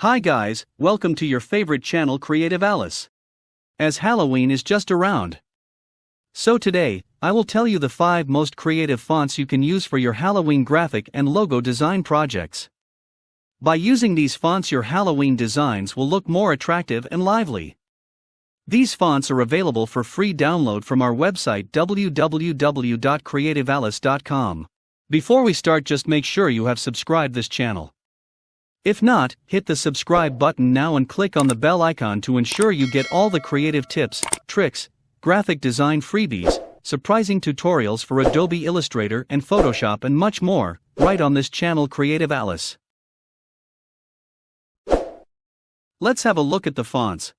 Hi guys, welcome to your favorite channel Creative Alice. As Halloween is just around. So today, I will tell you the 5 most creative fonts you can use for your Halloween graphic and logo design projects. By using these fonts, your Halloween designs will look more attractive and lively. These fonts are available for free download from our website www.creativealice.com. Before we start, just make sure you have subscribed this channel. If not, hit the subscribe button now and click on the bell icon to ensure you get all the creative tips, tricks, graphic design freebies, surprising tutorials for Adobe Illustrator and Photoshop and much more, right on this channel Creative Alice. Let's have a look at the fonts.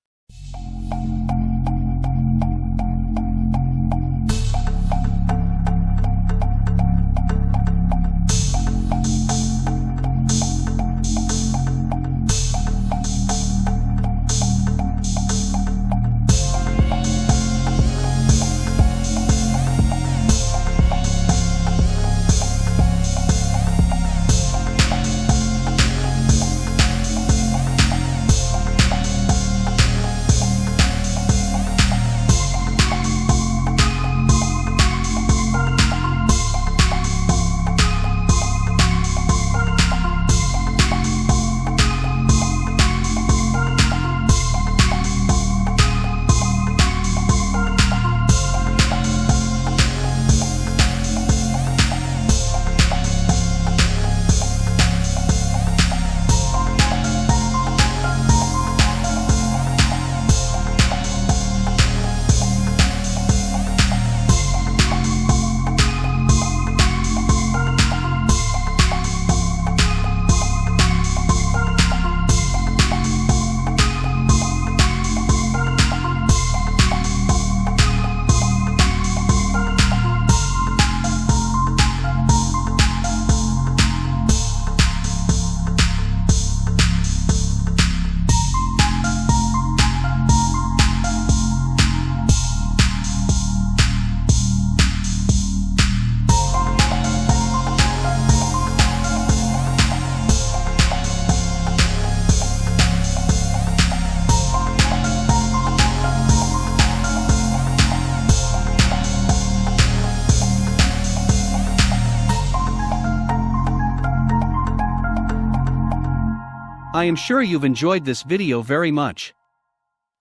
I am sure you've enjoyed this video very much.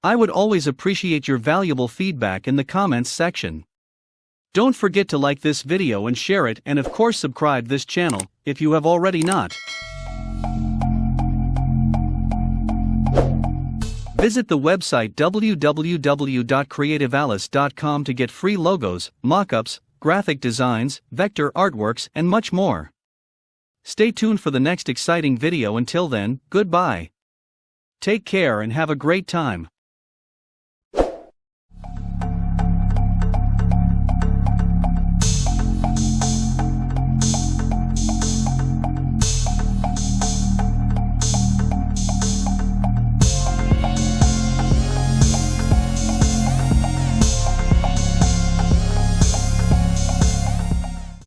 I would always appreciate your valuable feedback in the comments section. Don't forget to like this video and share it, and of course subscribe this channel if you have already not. Visit the website www.creativealice.com to get free logos, mockups, graphic designs, vector artworks, and much more. Stay tuned for the next exciting video. Until then, goodbye. Take care and have a great time.